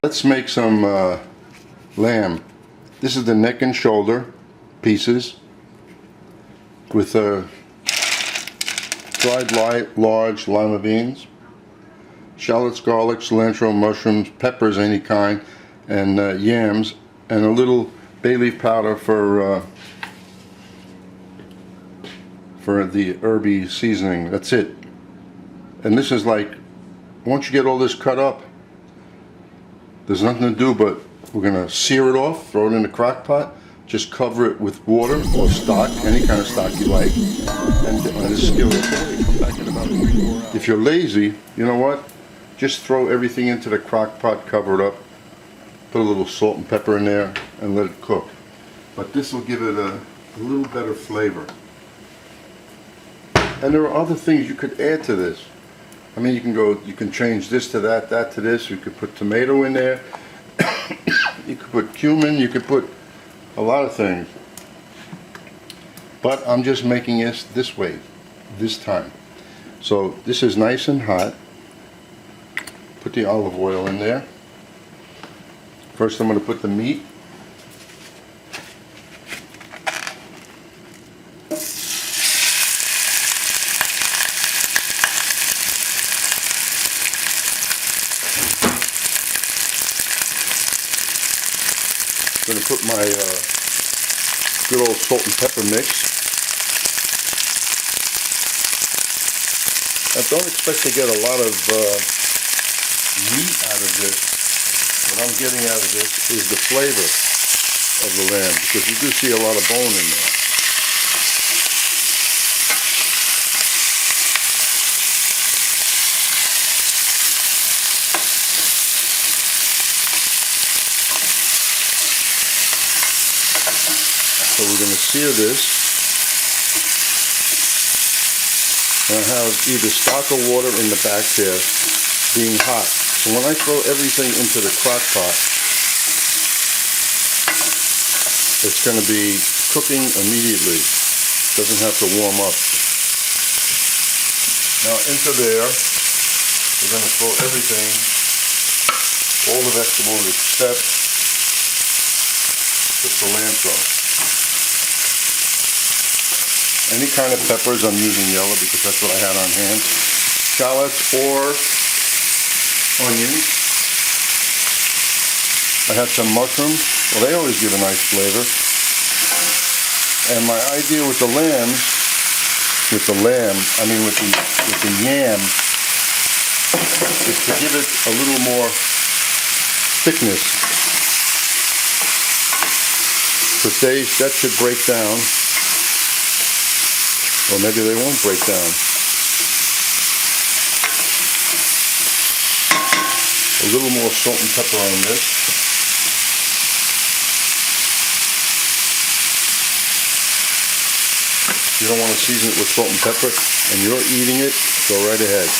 Let's make some lamb. This is the neck and shoulder pieces with dried large lima beans, shallots, garlic, cilantro, mushrooms, peppers any kind, and yams, and a little bay leaf powder for the herby seasoning. That's it. And this is like, once you get all this cut up, there's nothing to do but we're going to sear it off, throw it in the crock pot, just cover it with water or stock, any kind of stock you like, and on this skillet. If you're lazy, you know what? Just throw everything into the crock pot, cover it up, put a little salt and pepper in there, and let it cook. But this will give it a little better flavor. And there are other things you could add to this. I mean, you can change this to that, that to this. You could put tomato in there. You could put cumin. You could put a lot of things. But I'm just making this way, this time. So this is nice and hot. Put the olive oil in there. First I'm going to put the meat. I'm going to put my good old salt and pepper mix. I don't expect to get a lot of meat out of this. What I'm getting out of this is the flavor of the lamb, because you do see a lot of bone in there. So we're going to sear this, and I have either stock or water in the back there being hot. So when I throw everything into the crock pot, it's going to be cooking immediately. It doesn't have to warm up. Now into there, we're going to throw everything, all the vegetables except the cilantro. Any kind of peppers, I'm using yellow because that's what I had on hand. Shallots or onions. I had some mushrooms. Well, they always give a nice flavor. And my idea with the lamb, with the yam, is to give it a little more thickness. Because that should break down. Or maybe they won't break down. A little more salt and pepper on this. You don't want to season it with salt and pepper and you're eating it, go right ahead.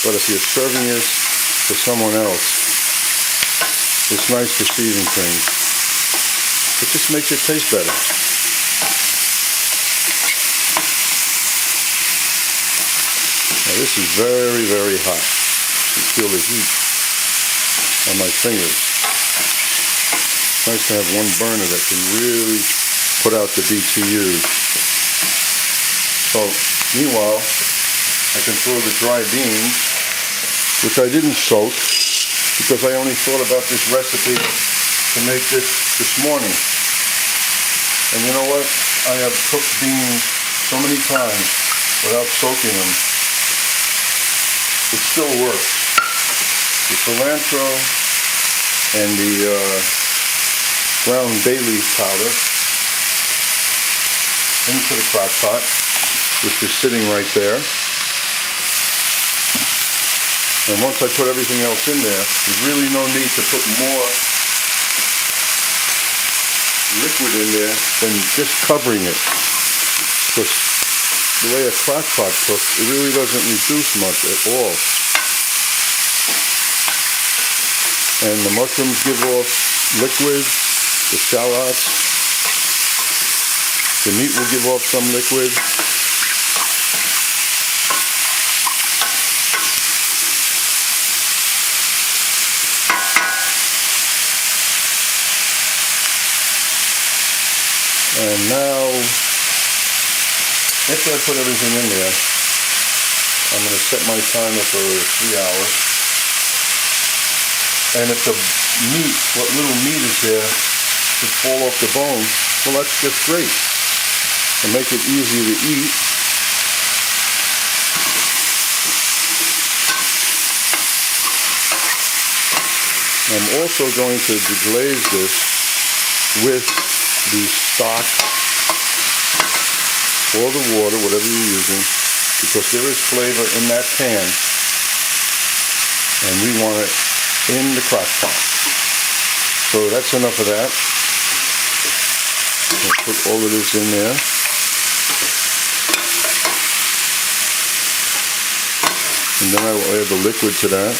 But if you're serving this for someone else, it's nice to season things. It just makes it taste better. Now this is very, very hot. You can feel the heat on my fingers. It's nice to have one burner that can really put out the BTUs. So, meanwhile, I can throw the dry beans, which I didn't soak, because I only thought about this recipe to make this morning. And you know what? I have cooked beans so many times without soaking them. It still works. The cilantro and the ground bay leaf powder into the crock pot, which is sitting right there. And once I put everything else in there, there's really no need to put more liquid in there than just covering it. Because the way a crock pot cooks, it really doesn't reduce much at all. And the mushrooms give off liquid, the shallots, the meat will give off some liquid. And now, after I put everything in there, I'm going to set my timer for 3 hours. And if the meat, what little meat is there, should fall off the bone, well, that's just great. To make it easier to eat. I'm also going to deglaze this with the stock or the water, whatever you're using, because there is flavor in that pan, and we want it in the crock pot. So that's enough of that. I'll put all of this in there. And then I will add the liquid to that.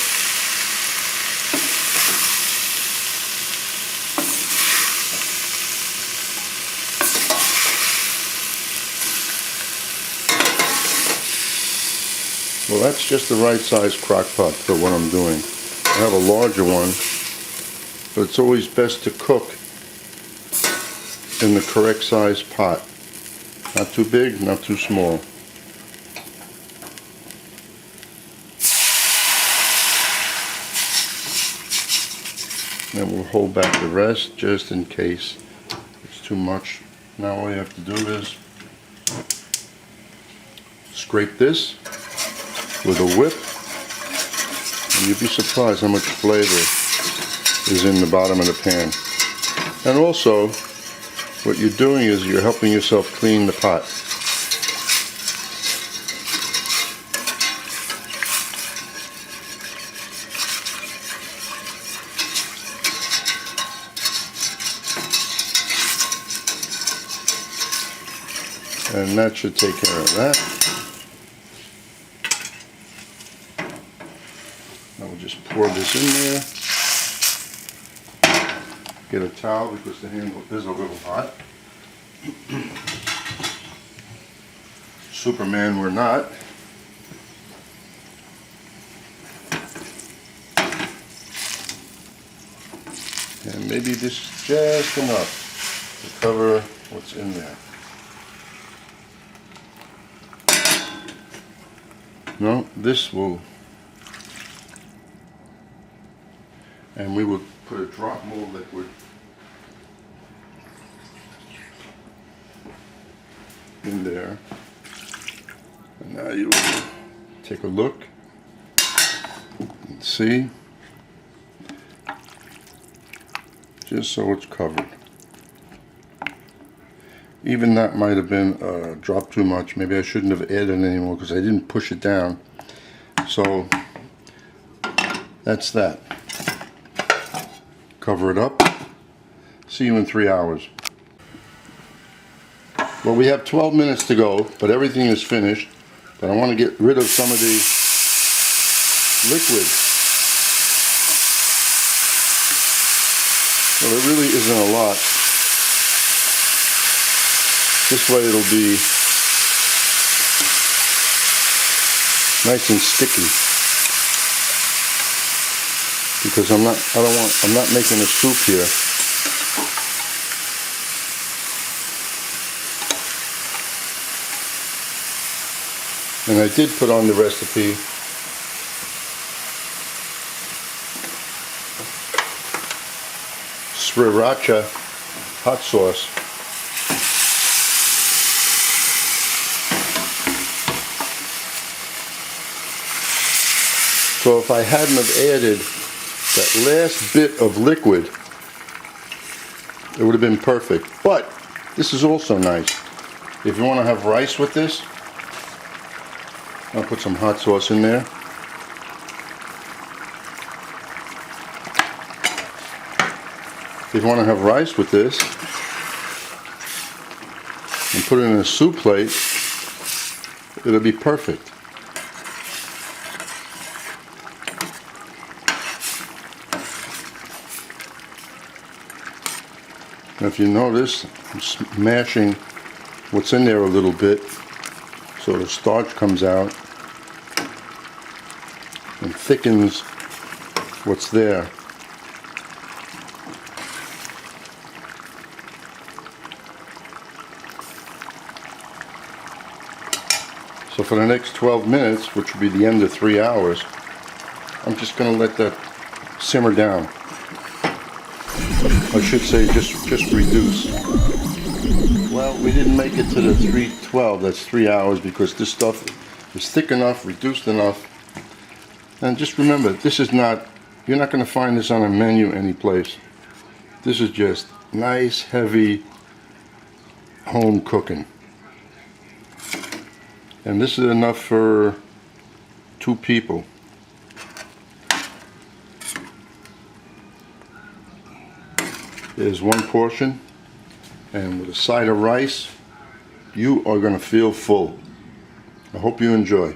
Well, that's just the right size crock pot for what I'm doing. I have a larger one, but it's always best to cook in the correct size pot. Not too big, not too small. Then we'll hold back the rest just in case it's too much. Now all you have to do is scrape this with a whip, and you'd be surprised how much flavor is in the bottom of the pan. And also, what you're doing is you're helping yourself clean the pot. And that should take care of that. Now we'll just pour this in there. Get a towel because the handle is a little hot. Superman we're not. And maybe this is just enough to cover what's in there. No, this will, and we will put a drop more liquid in there. And now you will take a look and see, just so it's covered. Even that might have been a drop too much. Maybe I shouldn't have added any more because I didn't push it down. So that's that. Cover it up. See you in 3 hours. Well, we have 12 minutes to go, but everything is finished. But I want to get rid of some of the liquid. Well, there really isn't a lot. This way it'll be nice and sticky. Because I'm not making a soup here. And I did put on the recipe sriracha hot sauce. So if I hadn't have added that last bit of liquid, it would have been perfect. But this is also nice. If you want to have rice with this, I'll put some hot sauce in there. If you want to have rice with this and put it in a soup plate, it'll be perfect. Now if you notice, I'm smashing what's in there a little bit so the starch comes out and thickens what's there. So for the next 12 minutes, which will be the end of 3 hours, I'm just going to let that simmer down. I should say just reduce. Well, we didn't make it to the 312, that's 3 hours, because this stuff is thick enough, reduced enough. And just remember, this is not, you're not going to find this on a menu anyplace. This is just nice, heavy home cooking. And this is enough for 2 people. There's 1 portion, and with a side of rice, you are going to feel full. I hope you enjoy.